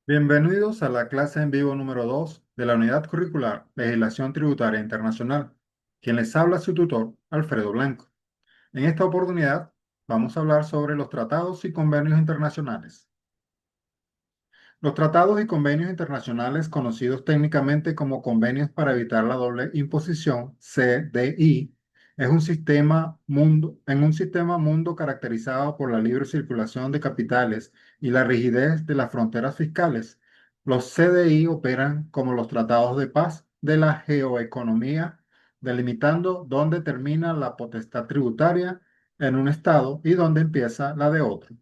Bienvenidos a la clase en vivo número 2 de la unidad curricular Legislación Tributaria Internacional. Quien les habla es su tutor, Alfredo Blanco. En esta oportunidad vamos a hablar sobre los tratados y convenios internacionales. Los tratados y convenios internacionales, conocidos técnicamente como Convenios para evitar la doble imposición, CDI, en un sistema mundo caracterizado por la libre circulación de capitales y la rigidez de las fronteras fiscales. Los CDI operan como los tratados de paz de la geoeconomía, delimitando dónde termina la potestad tributaria en un estado y dónde empieza la de otro.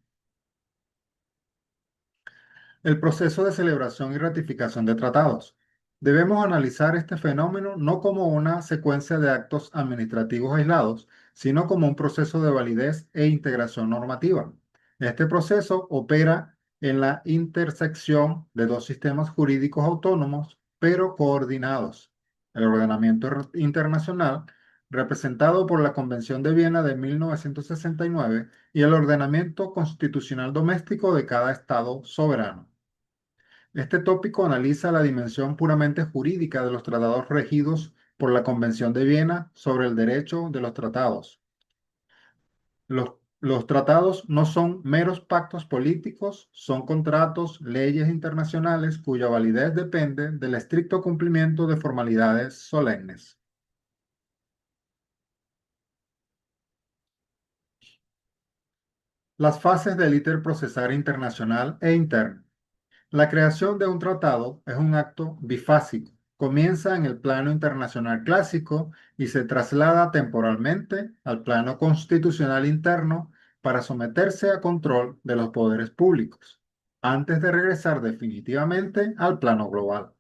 El proceso de celebración y ratificación de tratados. Debemos analizar este fenómeno no como una secuencia de actos administrativos aislados, sino como un proceso de validez e integración normativa. Este proceso opera en la intersección de dos sistemas jurídicos autónomos, pero coordinados. El ordenamiento internacional, representado por la Convención de Viena de 1969, y el ordenamiento constitucional doméstico de cada Estado soberano. Este tópico analiza la dimensión puramente jurídica de los tratados regidos por la Convención de Viena sobre el derecho de los tratados. Los tratados no son meros pactos políticos, son contratos, leyes internacionales cuya validez depende del estricto cumplimiento de formalidades solemnes. Las fases del interprocesar internacional e interno. La creación de un tratado es un acto bifásico. Comienza en el plano internacional clásico y se traslada temporalmente al plano constitucional interno para someterse a control de los poderes públicos, antes de regresar definitivamente al plano global.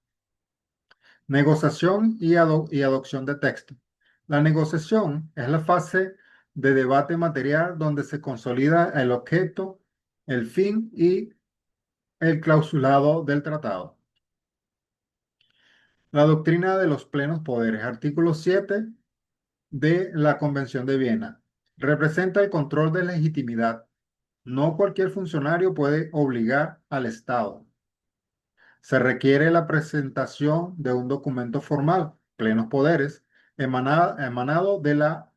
Negociación y adopción de texto. La negociación es la fase de debate material donde se consolida el objeto, el fin y el clausulado del tratado. La doctrina de los plenos poderes, artículo 7 de la Convención de Viena, representa el control de legitimidad. No cualquier funcionario puede obligar al Estado. Se requiere la presentación de un documento formal, plenos poderes, emanado de la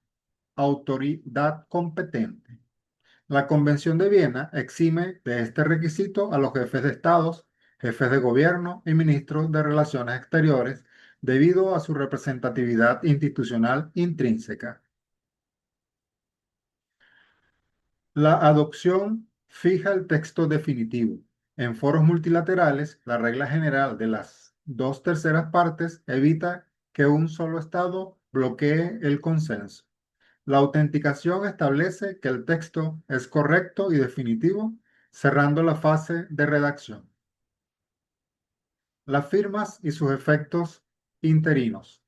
autoridad competente. La Convención de Viena exime de este requisito a los jefes de estados, jefes de gobierno y ministros de Relaciones Exteriores debido a su representatividad institucional intrínseca. La adopción fija el texto definitivo. En foros multilaterales, la regla general de las dos terceras partes evita que un solo estado bloquee el consenso. La autenticación establece que el texto es correcto y definitivo, cerrando la fase de redacción. Las firmas y sus efectos interinos.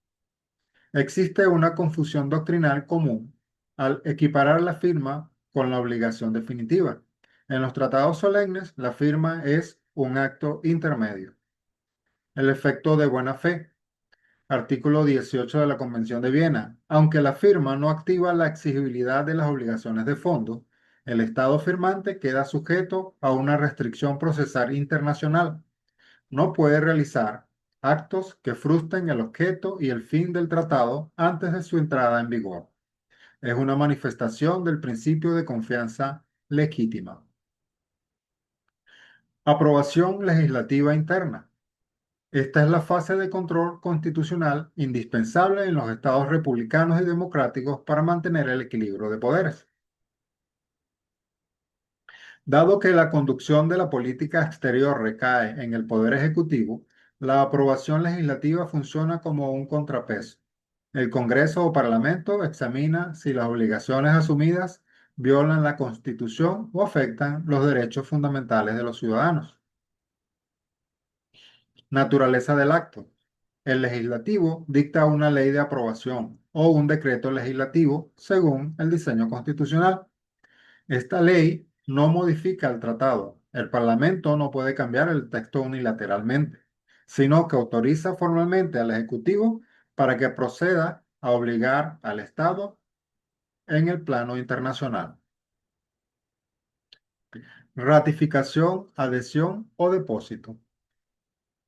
Existe una confusión doctrinal común al equiparar la firma con la obligación definitiva. En los tratados solemnes, la firma es un acto intermedio. El efecto de buena fe. Artículo 18 de la Convención de Viena. Aunque la firma no activa la exigibilidad de las obligaciones de fondo, el Estado firmante queda sujeto a una restricción procesal internacional. No puede realizar actos que frustren el objeto y el fin del tratado antes de su entrada en vigor. Es una manifestación del principio de confianza legítima. Aprobación legislativa interna. Esta es la fase de control constitucional indispensable en los estados republicanos y democráticos para mantener el equilibrio de poderes. Dado que la conducción de la política exterior recae en el poder ejecutivo, la aprobación legislativa funciona como un contrapeso. El Congreso o Parlamento examina si las obligaciones asumidas violan la Constitución o afectan los derechos fundamentales de los ciudadanos. Naturaleza del acto. El legislativo dicta una ley de aprobación o un decreto legislativo según el diseño constitucional. Esta ley no modifica el tratado. El Parlamento no puede cambiar el texto unilateralmente, sino que autoriza formalmente al Ejecutivo para que proceda a obligar al Estado en el plano internacional. Ratificación, adhesión o depósito.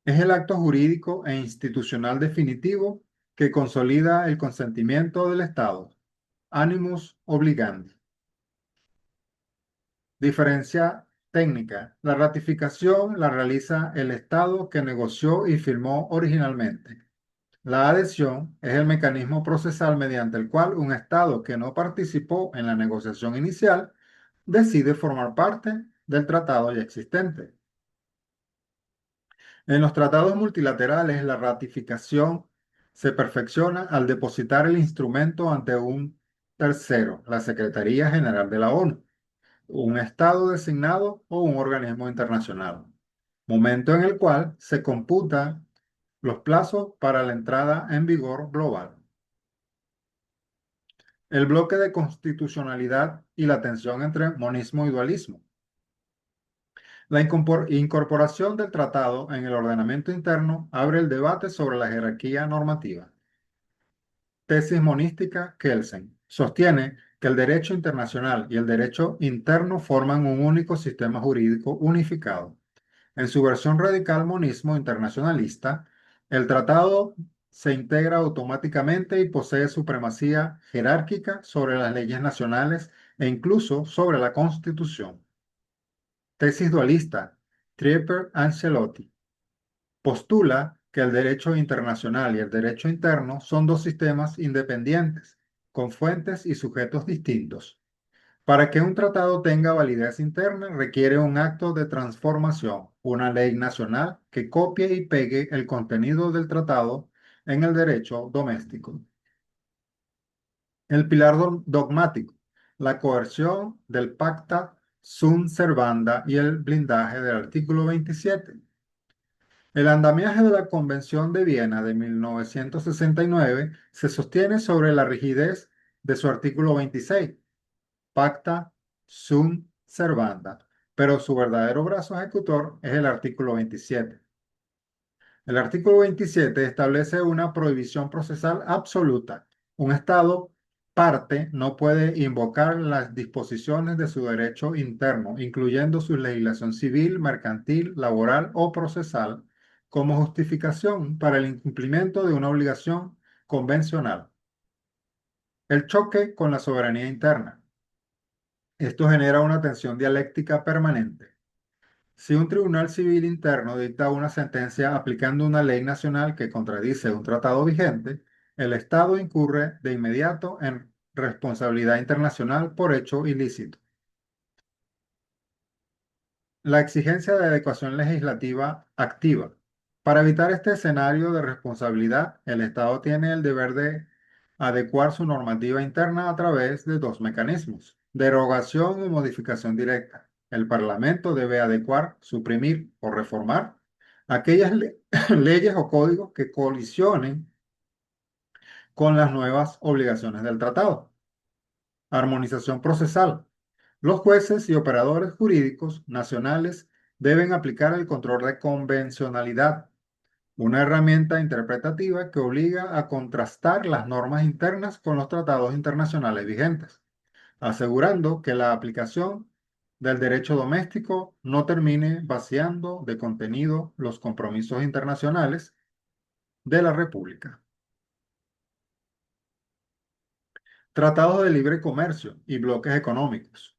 Es el acto jurídico e institucional definitivo que consolida el consentimiento del Estado. Animus obligandi. Diferencia técnica. La ratificación la realiza el Estado que negoció y firmó originalmente. La adhesión es el mecanismo procesal mediante el cual un Estado que no participó en la negociación inicial decide formar parte del tratado ya existente. En los tratados multilaterales, la ratificación se perfecciona al depositar el instrumento ante un tercero, la Secretaría General de la ONU, un Estado designado o un organismo internacional, momento en el cual se computan los plazos para la entrada en vigor global. El bloque de constitucionalidad y la tensión entre monismo y dualismo. La incorporación del tratado en el ordenamiento interno abre el debate sobre la jerarquía normativa. Tesis monística Kelsen sostiene que el derecho internacional y el derecho interno forman un único sistema jurídico unificado. En su versión radical monismo internacionalista, el tratado se integra automáticamente y posee supremacía jerárquica sobre las leyes nacionales e incluso sobre la Constitución. Tesis dualista, Trieper-Ancelotti postula que el derecho internacional y el derecho interno son dos sistemas independientes, con fuentes y sujetos distintos. Para que un tratado tenga validez interna requiere un acto de transformación, una ley nacional que copie y pegue el contenido del tratado en el derecho doméstico. El pilar dogmático, la coerción del pacta sunt servanda y el blindaje del artículo 27. El andamiaje de la Convención de Viena de 1969 se sostiene sobre la rigidez de su artículo 26, pacta sunt servanda, pero su verdadero brazo ejecutor es el artículo 27. El artículo 27 establece una prohibición procesal absoluta. Un Estado parte no puede invocar las disposiciones de su derecho interno, incluyendo su legislación civil, mercantil, laboral o procesal, como justificación para el incumplimiento de una obligación convencional. El choque con la soberanía interna. Esto genera una tensión dialéctica permanente. Si un tribunal civil interno dicta una sentencia aplicando una ley nacional que contradice un tratado vigente, el Estado incurre de inmediato en responsabilidad internacional por hecho ilícito. La exigencia de adecuación legislativa activa. Para evitar este escenario de responsabilidad, el Estado tiene el deber de adecuar su normativa interna a través de dos mecanismos: derogación y modificación directa. El Parlamento debe adecuar, suprimir o reformar aquellas leyes o códigos que colisionen con las nuevas obligaciones del tratado. Armonización procesal. Los jueces y operadores jurídicos nacionales deben aplicar el control de convencionalidad, una herramienta interpretativa que obliga a contrastar las normas internas con los tratados internacionales vigentes, asegurando que la aplicación del derecho doméstico no termine vaciando de contenido los compromisos internacionales de la República. Tratados de libre comercio y bloques económicos.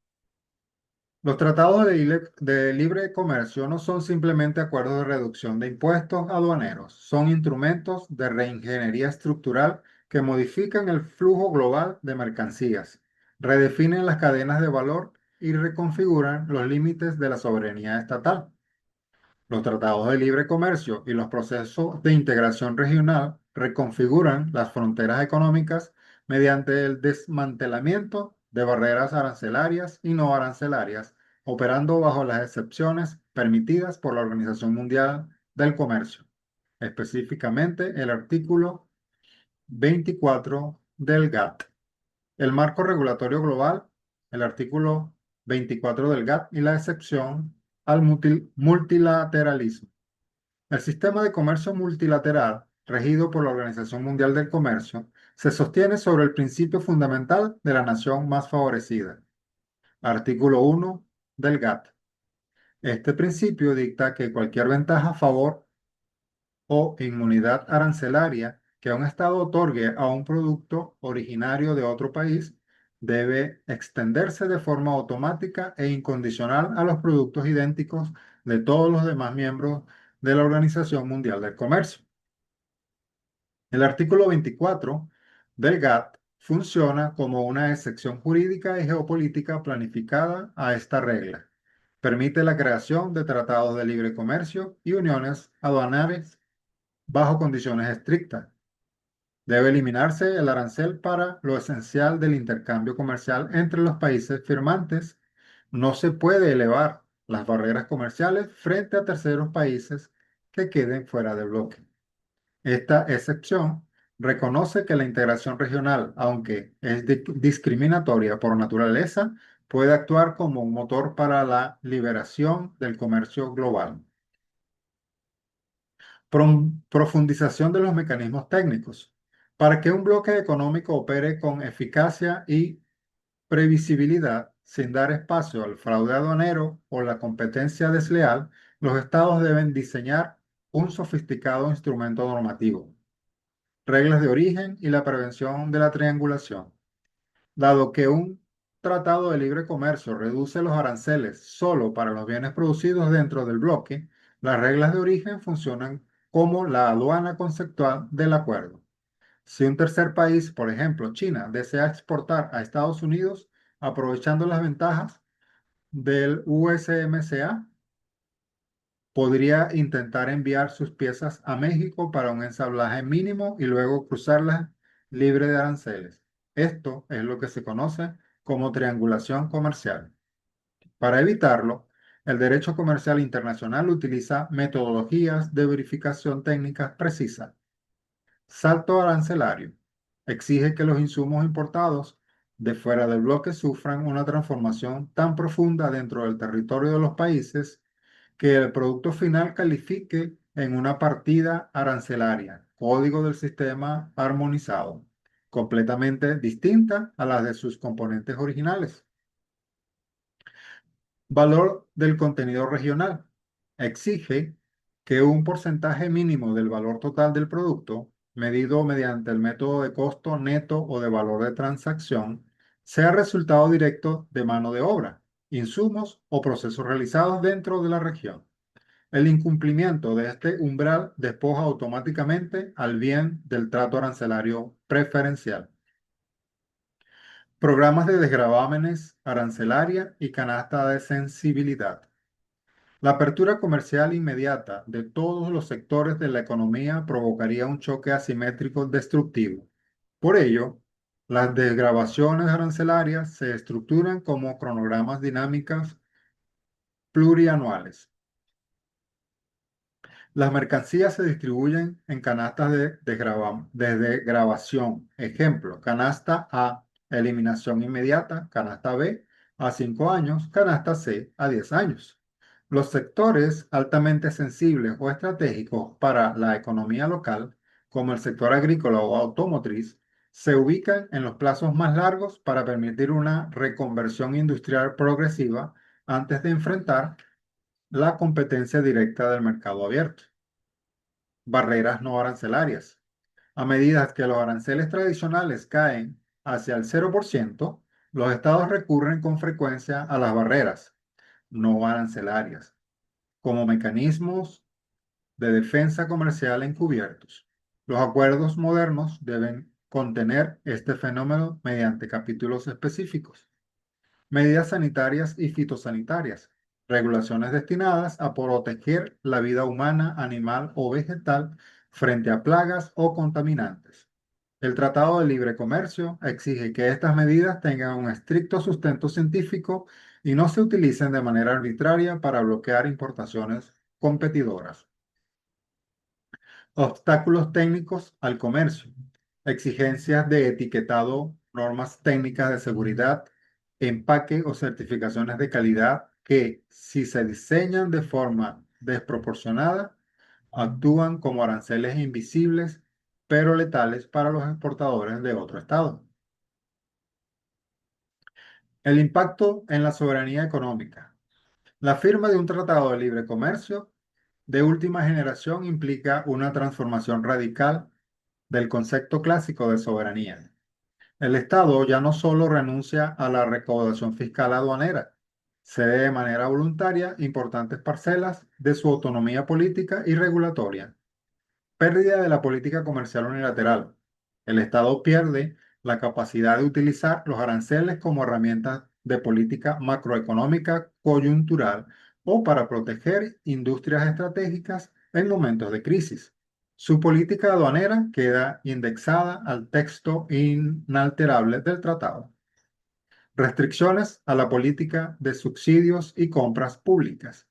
Los tratados de libre comercio no son simplemente acuerdos de reducción de impuestos aduaneros, son instrumentos de reingeniería estructural que modifican el flujo global de mercancías, redefinen las cadenas de valor y reconfiguran los límites de la soberanía estatal. Los tratados de libre comercio y los procesos de integración regional reconfiguran las fronteras económicas mediante el desmantelamiento de barreras arancelarias y no arancelarias, operando bajo las excepciones permitidas por la Organización Mundial del Comercio, específicamente el artículo 24 del GATT. El marco regulatorio global, el artículo 24 del GATT y la excepción al multilateralismo. El sistema de comercio multilateral, regido por la Organización Mundial del Comercio, se sostiene sobre el principio fundamental de la nación más favorecida. Artículo 1 del GATT. Este principio dicta que cualquier ventaja a favor o inmunidad arancelaria que un Estado otorgue a un producto originario de otro país debe extenderse de forma automática e incondicional a los productos idénticos de todos los demás miembros de la Organización Mundial del Comercio. El artículo 24 del GATT funciona como una excepción jurídica y geopolítica planificada a esta regla. Permite la creación de tratados de libre comercio y uniones aduanales bajo condiciones estrictas. Debe eliminarse el arancel para lo esencial del intercambio comercial entre los países firmantes. No se puede elevar las barreras comerciales frente a terceros países que queden fuera del bloque. Esta excepción reconoce que la integración regional, aunque es discriminatoria por naturaleza, puede actuar como un motor para la liberación del comercio global. Profundización de los mecanismos técnicos. Para que un bloque económico opere con eficacia y previsibilidad, sin dar espacio al fraude aduanero o la competencia desleal, los estados deben diseñar un sofisticado instrumento normativo, reglas de origen y la prevención de la triangulación. Dado que un tratado de libre comercio reduce los aranceles solo para los bienes producidos dentro del bloque, las reglas de origen funcionan como la aduana conceptual del acuerdo. Si un tercer país, por ejemplo China, desea exportar a Estados Unidos, aprovechando las ventajas del USMCA, podría intentar enviar sus piezas a México para un ensamblaje mínimo y luego cruzarlas libre de aranceles. Esto es lo que se conoce como triangulación comercial. Para evitarlo, el derecho comercial internacional utiliza metodologías de verificación técnicas precisas. Salto arancelario. Exige que los insumos importados de fuera del bloque sufran una transformación tan profunda dentro del territorio de los países que el producto final califique en una partida arancelaria, código del sistema armonizado, completamente distinta a las de sus componentes originales. Valor del contenido regional. Exige que un porcentaje mínimo del valor total del producto, medido mediante el método de costo neto o de valor de transacción, sea resultado directo de mano de obra, insumos o procesos realizados dentro de la región. El incumplimiento de este umbral despoja automáticamente al bien del trato arancelario preferencial. Programas de desgravámenes arancelaria y canasta de sensibilidad. La apertura comercial inmediata de todos los sectores de la economía provocaría un choque asimétrico destructivo. Por ello, las desgravaciones arancelarias se estructuran como cronogramas dinámicas plurianuales. Las mercancías se distribuyen en canastas de desgravación. Ejemplo, canasta A, eliminación inmediata, canasta B, a 5 años, canasta C, a 10 años. Los sectores altamente sensibles o estratégicos para la economía local, como el sector agrícola o automotriz, se ubican en los plazos más largos para permitir una reconversión industrial progresiva antes de enfrentar la competencia directa del mercado abierto. Barreras no arancelarias. A medida que los aranceles tradicionales caen hacia el 0%, los estados recurren con frecuencia a las barreras no arancelarias como mecanismos de defensa comercial encubiertos. Los acuerdos modernos deben contener este fenómeno mediante capítulos específicos. Medidas sanitarias y fitosanitarias. Regulaciones destinadas a proteger la vida humana, animal o vegetal frente a plagas o contaminantes. El Tratado de Libre Comercio exige que estas medidas tengan un estricto sustento científico y no se utilicen de manera arbitraria para bloquear importaciones competidoras. Obstáculos técnicos al comercio. Exigencias de etiquetado, normas técnicas de seguridad, empaque o certificaciones de calidad que, si se diseñan de forma desproporcionada, actúan como aranceles invisibles, pero letales para los exportadores de otro estado. El impacto en la soberanía económica. La firma de un tratado de libre comercio de última generación implica una transformación radical del concepto clásico de soberanía. El Estado ya no solo renuncia a la recaudación fiscal aduanera, cede de manera voluntaria importantes parcelas de su autonomía política y regulatoria. Pérdida de la política comercial unilateral. El Estado pierde la capacidad de utilizar los aranceles como herramientas de política macroeconómica coyuntural o para proteger industrias estratégicas en momentos de crisis. Su política aduanera queda indexada al texto inalterable del tratado. Restricciones a la política de subsidios y compras públicas.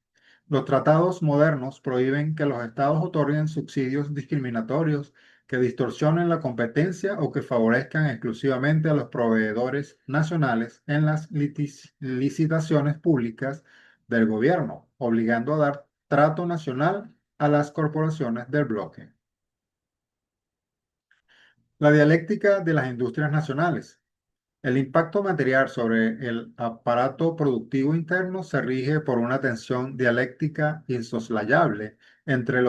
Los tratados modernos prohíben que los estados otorguen subsidios discriminatorios que distorsionen la competencia o que favorezcan exclusivamente a los proveedores nacionales en las licitaciones públicas del gobierno, obligando a dar trato nacional a las corporaciones del bloque. La dialéctica de las industrias nacionales. El impacto material sobre el aparato productivo interno se rige por una tensión dialéctica insoslayable entre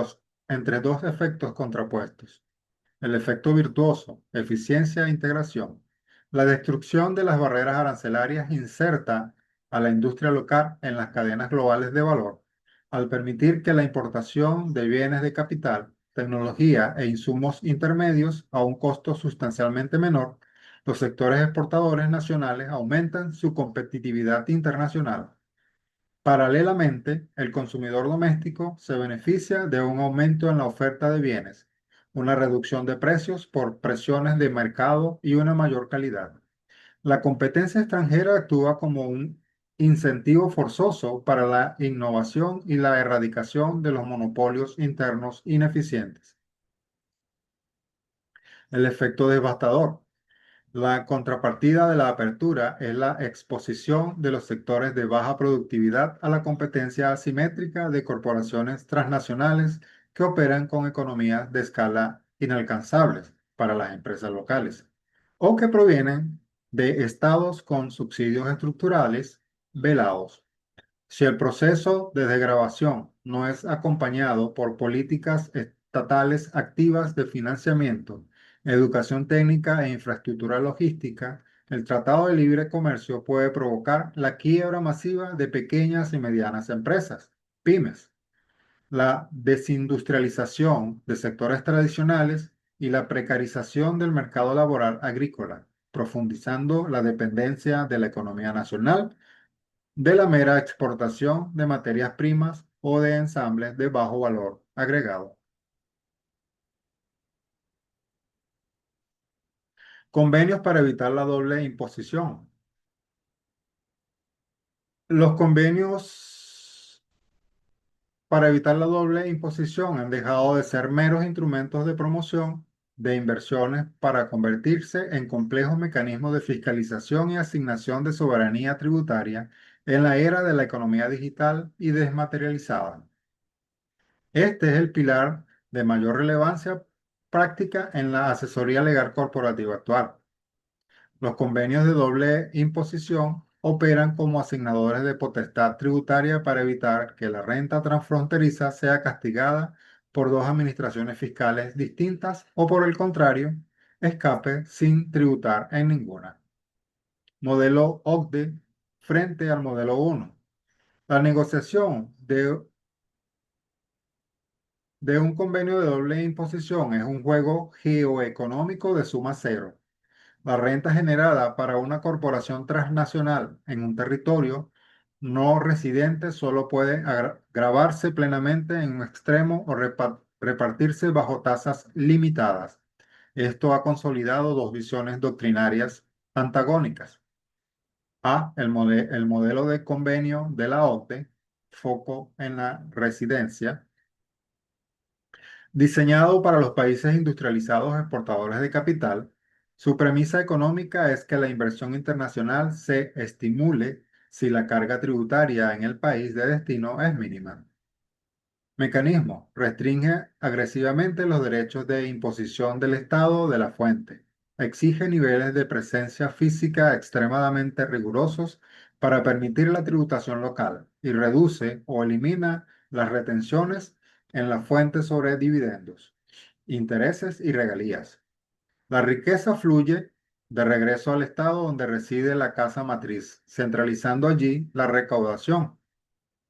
entre dos efectos contrapuestos. El efecto virtuoso, eficiencia e integración. La destrucción de las barreras arancelarias inserta a la industria local en las cadenas globales de valor, al permitir que la importación de bienes de capital, tecnología e insumos intermedios a un costo sustancialmente menor. Los sectores exportadores nacionales aumentan su competitividad internacional. Paralelamente, el consumidor doméstico se beneficia de un aumento en la oferta de bienes, una reducción de precios por presiones de mercado y una mayor calidad. La competencia extranjera actúa como un incentivo forzoso para la innovación y la erradicación de los monopolios internos ineficientes. El efecto devastador. La contrapartida de la apertura es la exposición de los sectores de baja productividad a la competencia asimétrica de corporaciones transnacionales que operan con economías de escala inalcanzables para las empresas locales o que provienen de estados con subsidios estructurales velados. Si el proceso de degradación no es acompañado por políticas estatales activas de financiamiento, educación técnica e infraestructura logística, el Tratado de Libre Comercio puede provocar la quiebra masiva de pequeñas y medianas empresas, pymes, la desindustrialización de sectores tradicionales y la precarización del mercado laboral agrícola, profundizando la dependencia de la economía nacional de la mera exportación de materias primas o de ensambles de bajo valor agregado. Convenios para evitar la doble imposición. Los convenios para evitar la doble imposición han dejado de ser meros instrumentos de promoción de inversiones para convertirse en complejos mecanismos de fiscalización y asignación de soberanía tributaria en la era de la economía digital y desmaterializada. Este es el pilar de mayor relevancia práctica en la asesoría legal corporativa actual. Los convenios de doble imposición operan como asignadores de potestad tributaria para evitar que la renta transfronteriza sea castigada por dos administraciones fiscales distintas o, por el contrario, escape sin tributar en ninguna. Modelo OCDE frente al modelo 1. La negociación de un convenio de doble imposición es un juego geoeconómico de suma cero. La renta generada para una corporación transnacional en un territorio no residente solo puede gravarse plenamente en un extremo o repartirse bajo tasas limitadas. Esto ha consolidado dos visiones doctrinarias antagónicas. A, el modelo de convenio de la OCDE, foco en la residencia, diseñado para los países industrializados exportadores de capital. Su premisa económica es que la inversión internacional se estimule si la carga tributaria en el país de destino es mínima. Mecanismo. Restringe agresivamente los derechos de imposición del Estado de la fuente. Exige niveles de presencia física extremadamente rigurosos para permitir la tributación local y reduce o elimina las retenciones en la fuente sobre dividendos, intereses y regalías. La riqueza fluye de regreso al estado donde reside la casa matriz, centralizando allí la recaudación.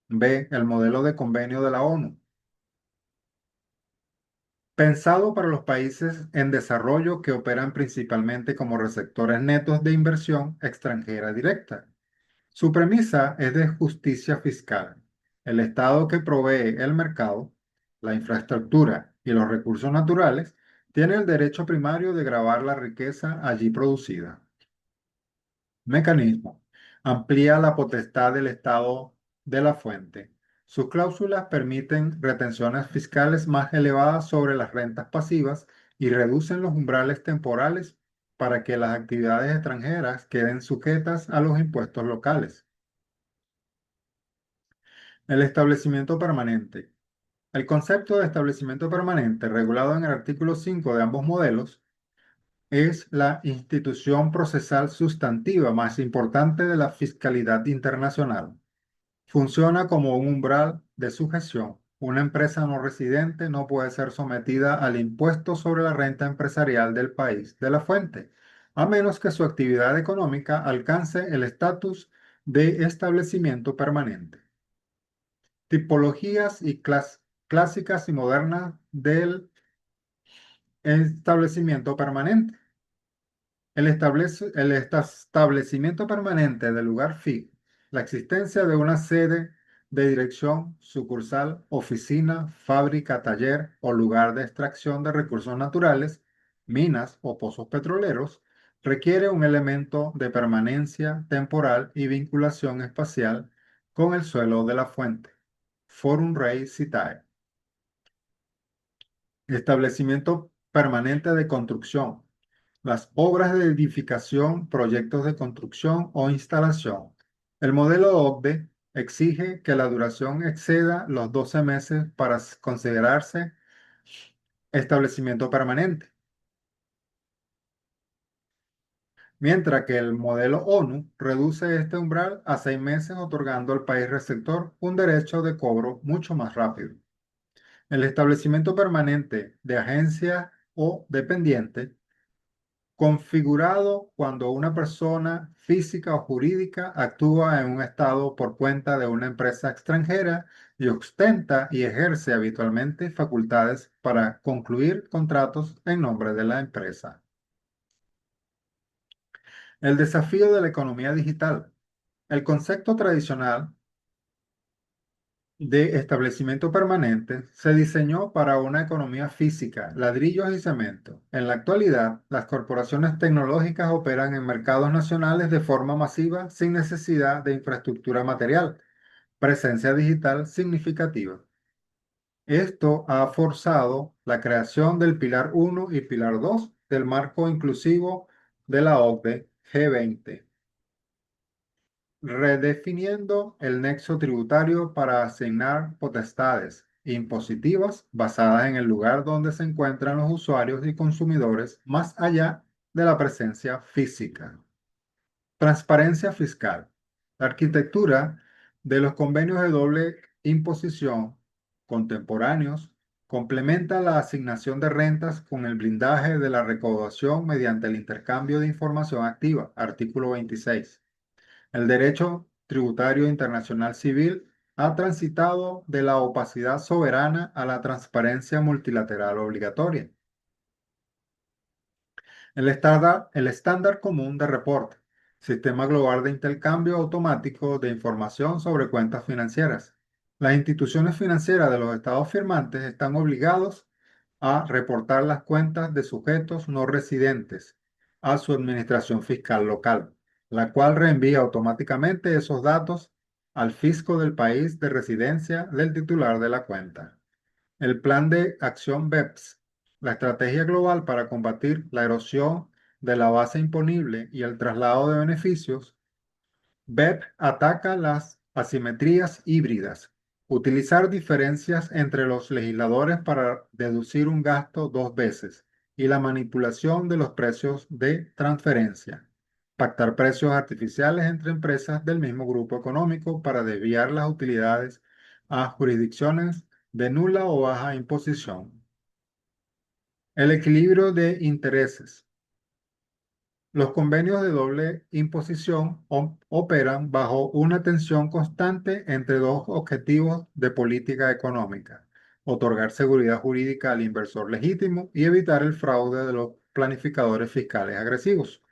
B. El modelo de convenio de la ONU. Pensado para los países en desarrollo que operan principalmente como receptores netos de inversión extranjera directa. Su premisa es de justicia fiscal. El Estado que provee el mercado, la infraestructura y los recursos naturales tiene el derecho primario de gravar la riqueza allí producida. Mecanismo. Amplía la potestad del Estado de la fuente. Sus cláusulas permiten retenciones fiscales más elevadas sobre las rentas pasivas y reducen los umbrales temporales para que las actividades extranjeras queden sujetas a los impuestos locales. El establecimiento permanente. El concepto de establecimiento permanente, regulado en el artículo 5 de ambos modelos, es la institución procesal sustantiva más importante de la fiscalidad internacional. Funciona como un umbral de sujeción. Una empresa no residente no puede ser sometida al impuesto sobre la renta empresarial del país de la fuente, a menos que su actividad económica alcance el estatus de establecimiento permanente. Tipologías y clásicas y modernas del establecimiento permanente. El establecimiento permanente del lugar fijo, la existencia de una sede de dirección, sucursal, oficina, fábrica, taller o lugar de extracción de recursos naturales, minas o pozos petroleros, requiere un elemento de permanencia temporal y vinculación espacial con el suelo de la fuente. Forum Rei Citae. Establecimiento permanente de construcción. Las obras de edificación, proyectos de construcción o instalación. El modelo OCDE exige que la duración exceda los 12 meses para considerarse establecimiento permanente, mientras que el modelo ONU reduce este umbral a 6 meses, otorgando al país receptor un derecho de cobro mucho más rápido. El establecimiento permanente de agencia o dependiente configurado cuando una persona física o jurídica actúa en un estado por cuenta de una empresa extranjera y ostenta y ejerce habitualmente facultades para concluir contratos en nombre de la empresa. El desafío de la economía digital. El concepto tradicional de establecimiento permanente se diseñó para una economía física, ladrillos y cemento. En la actualidad, las corporaciones tecnológicas operan en mercados nacionales de forma masiva sin necesidad de infraestructura material, presencia digital significativa. Esto ha forzado la creación del Pilar 1 y Pilar 2 del marco inclusivo de la OCDE G20, redefiniendo el nexo tributario para asignar potestades impositivas basadas en el lugar donde se encuentran los usuarios y consumidores más allá de la presencia física. Transparencia fiscal. La arquitectura de los convenios de doble imposición contemporáneos complementa la asignación de rentas con el blindaje de la recaudación mediante el intercambio de información activa, artículo 26. El derecho tributario internacional civil ha transitado de la opacidad soberana a la transparencia multilateral obligatoria. El estándar común de reporte, sistema global de intercambio automático de información sobre cuentas financieras. Las instituciones financieras de los estados firmantes están obligados a reportar las cuentas de sujetos no residentes a su administración fiscal local, la cual reenvía automáticamente esos datos al fisco del país de residencia del titular de la cuenta. El Plan de Acción BEPS, la estrategia global para combatir la erosión de la base imponible y el traslado de beneficios, BEP ataca las asimetrías híbridas, utilizar diferencias entre los legisladores para deducir un gasto dos veces y la manipulación de los precios de transferencia, pactar precios artificiales entre empresas del mismo grupo económico para desviar las utilidades a jurisdicciones de nula o baja imposición. El equilibrio de intereses. Los convenios de doble imposición operan bajo una tensión constante entre dos objetivos de política económica: otorgar seguridad jurídica al inversor legítimo y evitar el fraude de los planificadores fiscales agresivos.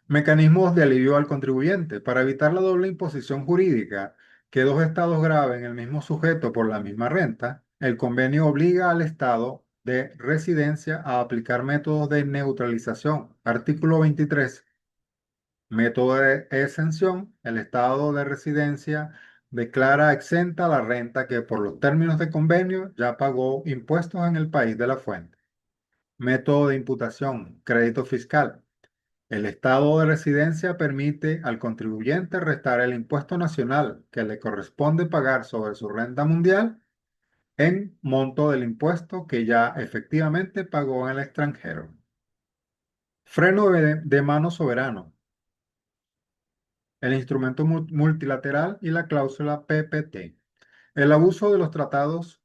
Mecanismos de alivio al contribuyente. Para evitar la doble imposición jurídica, que dos estados graben el mismo sujeto por la misma renta, el convenio obliga al estado de residencia a aplicar métodos de neutralización. Artículo 23. Método de exención. El estado de residencia declara exenta la renta que por los términos de convenio ya pagó impuestos en el país de la fuente. Método de imputación. Crédito fiscal. El estado de residencia permite al contribuyente restar el impuesto nacional que le corresponde pagar sobre su renta mundial en monto del impuesto que ya efectivamente pagó en el extranjero. Freno de mano soberano. El instrumento multilateral y la cláusula PPT. El abuso de los tratados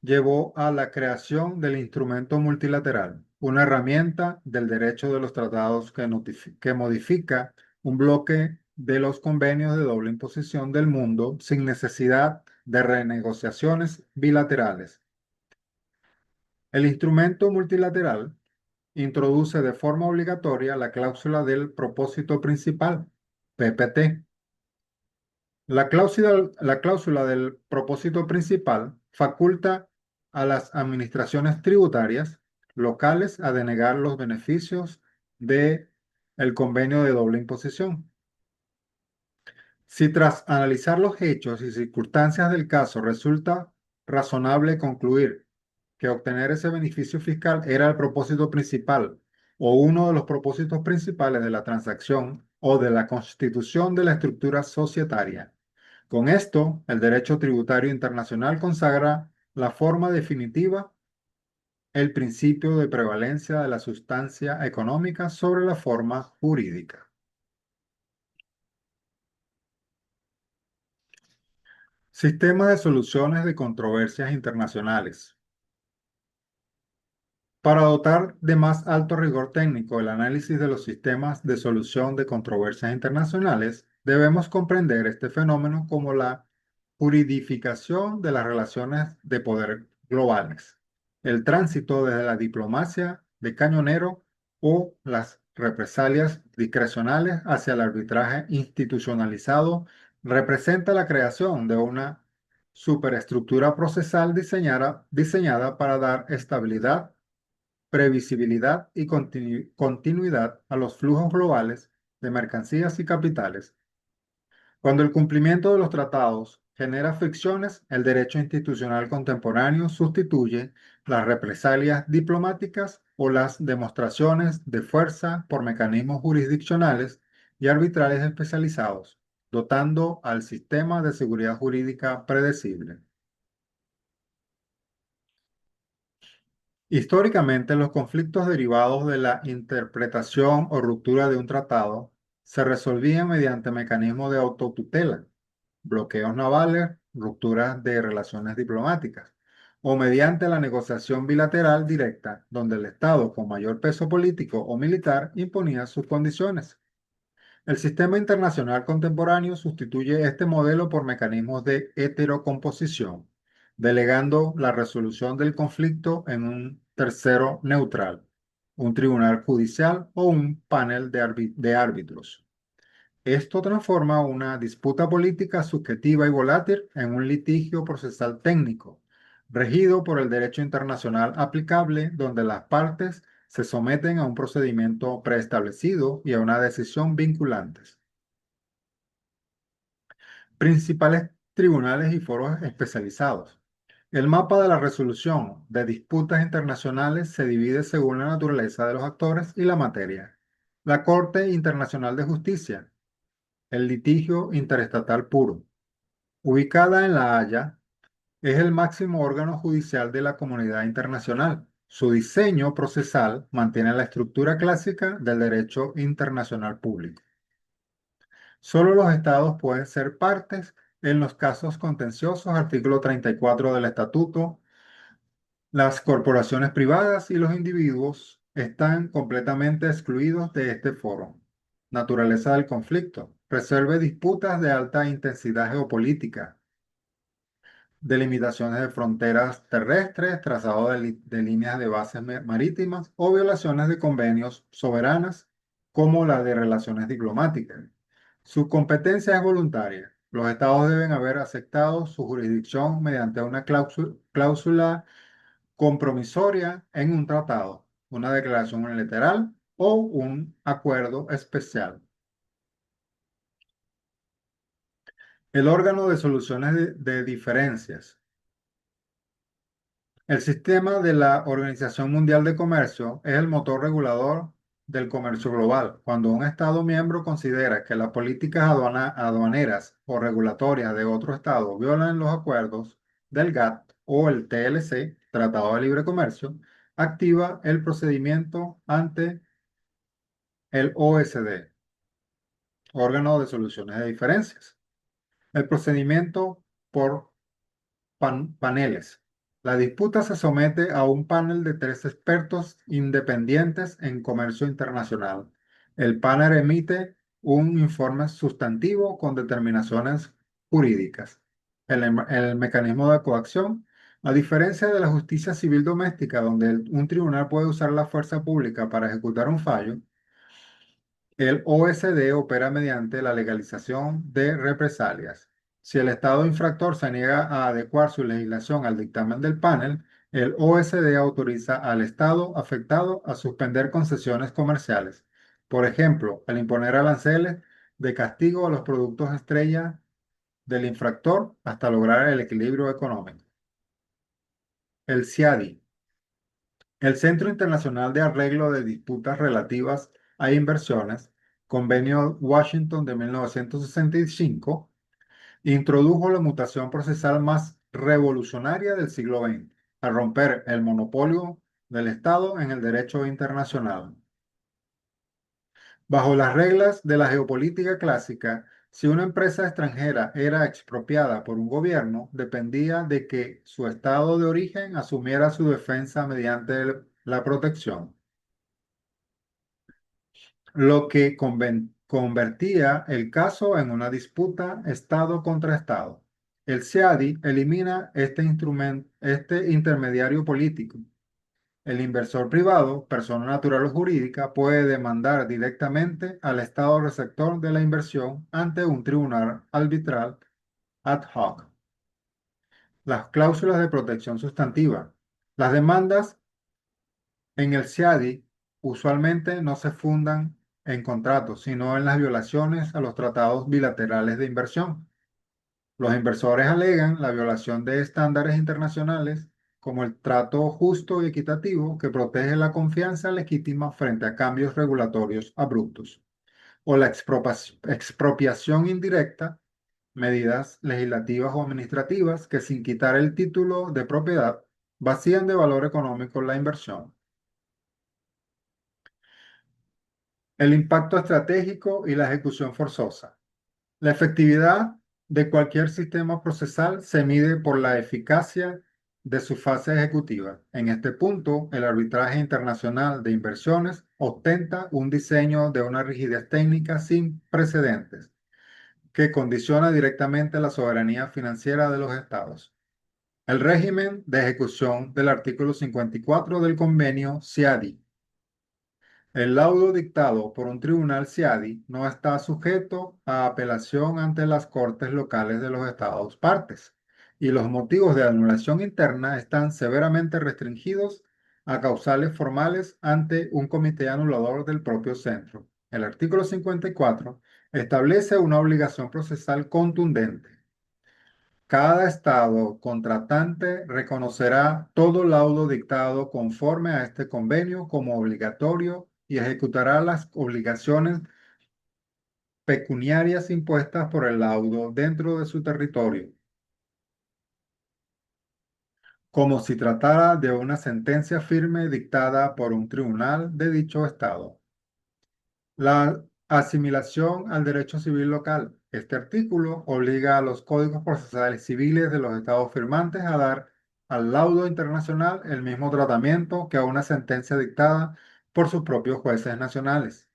llevó a la creación del instrumento multilateral, una herramienta del derecho de los tratados que modifica un bloque de los convenios de doble imposición del mundo sin necesidad de renegociaciones bilaterales. El instrumento multilateral introduce de forma obligatoria la cláusula del propósito principal, PPT. La cláusula del propósito principal faculta a las administraciones tributarias locales a denegar los beneficios del convenio de doble imposición. Si tras analizar los hechos y circunstancias del caso resulta razonable concluir que obtener ese beneficio fiscal era el propósito principal o uno de los propósitos principales de la transacción o de la constitución de la estructura societaria. Con esto, el derecho tributario internacional consagra la forma definitiva, el principio de prevalencia de la sustancia económica sobre la forma jurídica. Sistema de soluciones de controversias internacionales. Para dotar de más alto rigor técnico el análisis de los sistemas de solución de controversias internacionales, debemos comprender este fenómeno como la juridificación de las relaciones de poder globales, el tránsito desde la diplomacia de cañonero o las represalias discrecionales hacia el arbitraje institucionalizado representa la creación de una superestructura procesal diseñada para dar estabilidad, previsibilidad y continuidad a los flujos globales de mercancías y capitales. Cuando el cumplimiento de los tratados genera fricciones, el derecho institucional contemporáneo sustituye las represalias diplomáticas o las demostraciones de fuerza por mecanismos jurisdiccionales y arbitrales especializados, dotando al sistema de seguridad jurídica predecible. Históricamente, los conflictos derivados de la interpretación o ruptura de un tratado se resolvían mediante mecanismos de autotutela, bloqueos navales, rupturas de relaciones diplomáticas, o mediante la negociación bilateral directa, donde el Estado con mayor peso político o militar imponía sus condiciones. El sistema internacional contemporáneo sustituye este modelo por mecanismos de heterocomposición, delegando la resolución del conflicto en un tercero neutral, un tribunal judicial o un panel de árbitros. Esto transforma una disputa política subjetiva y volátil en un litigio procesal técnico, regido por el derecho internacional aplicable, donde las partes se someten a un procedimiento preestablecido y a una decisión vinculantes. Principales tribunales y foros especializados. El mapa de la resolución de disputas internacionales se divide según la naturaleza de los actores y la materia. La Corte Internacional de Justicia, el litigio interestatal puro, ubicada en La Haya, es el máximo órgano judicial de la comunidad internacional. Su diseño procesal mantiene la estructura clásica del derecho internacional público. Solo los estados pueden ser partes En los casos contenciosos, artículo 34 del Estatuto, las corporaciones privadas y los individuos están completamente excluidos de este foro. Naturaleza del conflicto. Resuelve disputas de alta intensidad geopolítica, delimitaciones de fronteras terrestres, trazado de líneas de bases marítimas o violaciones de convenios soberanas como la de relaciones diplomáticas. Su competencia es voluntaria. Los estados deben haber aceptado su jurisdicción mediante una cláusula compromisoria en un tratado, una declaración unilateral o un acuerdo especial. El órgano de soluciones de diferencias. El sistema de la Organización Mundial de Comercio es el motor regulador del comercio global. Cuando un Estado miembro considera que las políticas aduaneras o regulatorias de otro Estado violan los acuerdos del GATT o el TLC, Tratado de Libre Comercio, activa el procedimiento ante el OSD, órgano de soluciones de diferencias. El procedimiento por paneles. La disputa se somete a un panel de tres expertos independientes en comercio internacional. El panel emite un informe sustantivo con determinaciones jurídicas. El mecanismo de coacción. A diferencia de la justicia civil doméstica, donde un tribunal puede usar la fuerza pública para ejecutar un fallo, el OSD opera mediante la legalización de represalias. Si el Estado infractor se niega a adecuar su legislación al dictamen del panel, el OSD autoriza al Estado afectado a suspender concesiones comerciales. Por ejemplo, al imponer aranceles de castigo a los productos estrella del infractor hasta lograr el equilibrio económico. El CIADI, el Centro Internacional de Arreglo de Disputas Relativas a Inversiones, Convenio Washington de 1965, introdujo la mutación procesal más revolucionaria del siglo XX, al romper el monopolio del Estado en el derecho internacional. Bajo las reglas de la geopolítica clásica, si una empresa extranjera era expropiada por un gobierno, dependía de que su estado de origen asumiera su defensa mediante la protección, lo que convertía el caso en una disputa Estado contra Estado. El CIADI elimina este intermediario político. El inversor privado, persona natural o jurídica, puede demandar directamente al Estado receptor de la inversión ante un tribunal arbitral ad hoc. Las cláusulas de protección sustantiva. Las demandas en el CIADI usualmente no se fundan en contratos, sino en las violaciones a los tratados bilaterales de inversión. Los inversores alegan la violación de estándares internacionales como el trato justo y equitativo que protege la confianza legítima frente a cambios regulatorios abruptos, o la expropiación indirecta, medidas legislativas o administrativas que sin quitar el título de propiedad vacían de valor económico la inversión. El impacto estratégico y la ejecución forzosa. La efectividad de cualquier sistema procesal se mide por la eficacia de su fase ejecutiva. En este punto, el arbitraje internacional de inversiones ostenta un diseño de una rigidez técnica sin precedentes que condiciona directamente la soberanía financiera de los estados. El régimen de ejecución del artículo 54 del convenio CIADI. El laudo dictado por un tribunal CIADI no está sujeto a apelación ante las cortes locales de los estados partes y los motivos de anulación interna están severamente restringidos a causales formales ante un comité anulador del propio centro. El artículo 54 establece una obligación procesal contundente. Cada estado contratante reconocerá todo laudo dictado conforme a este convenio como obligatorio y ejecutará las obligaciones pecuniarias impuestas por el laudo dentro de su territorio, como si tratara de una sentencia firme dictada por un tribunal de dicho estado. La asimilación al derecho civil local. Este artículo obliga a los códigos procesales civiles de los estados firmantes a dar al laudo internacional el mismo tratamiento que a una sentencia dictada por sus propios jueces nacionales.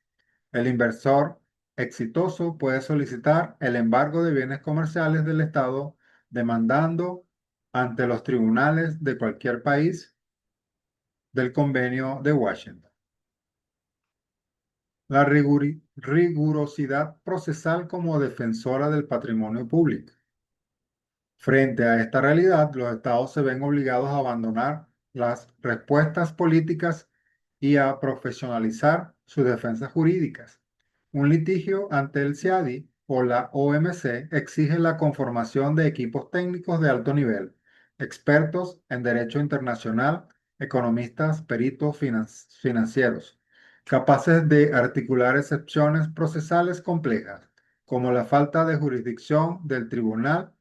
El inversor exitoso puede solicitar el embargo de bienes comerciales del Estado demandando ante los tribunales de cualquier país del Convenio de Washington. La rigurosidad procesal como defensora del patrimonio público. Frente a esta realidad, los estados se ven obligados a abandonar las respuestas políticas y a profesionalizar sus defensas jurídicas. Un litigio ante el CIADI o la OMC exige la conformación de equipos técnicos de alto nivel, expertos en derecho internacional, economistas, peritos financieros, capaces de articular excepciones procesales complejas, como la falta de jurisdicción del tribunal,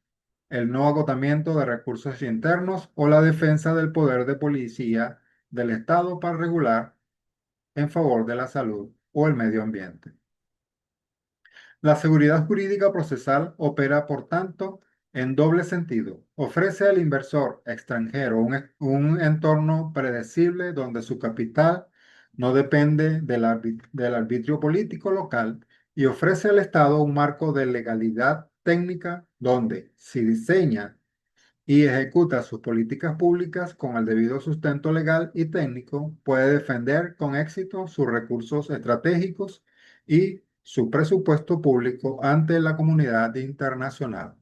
el no agotamiento de recursos internos o la defensa del poder de policía del Estado para regular en favor de la salud o el medio ambiente. La seguridad jurídica procesal opera, por tanto, en doble sentido. Ofrece al inversor extranjero un entorno predecible donde su capital no depende del arbitrio político local y ofrece al Estado un marco de legalidad técnica donde, si diseña y ejecuta sus políticas públicas con el debido sustento legal y técnico, puede defender con éxito sus recursos estratégicos y su presupuesto público ante la comunidad internacional.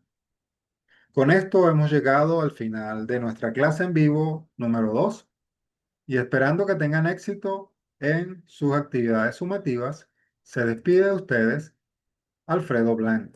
Con esto hemos llegado al final de nuestra clase en vivo número 2 y esperando que tengan éxito en sus actividades sumativas, se despide de ustedes Alfredo Blanco.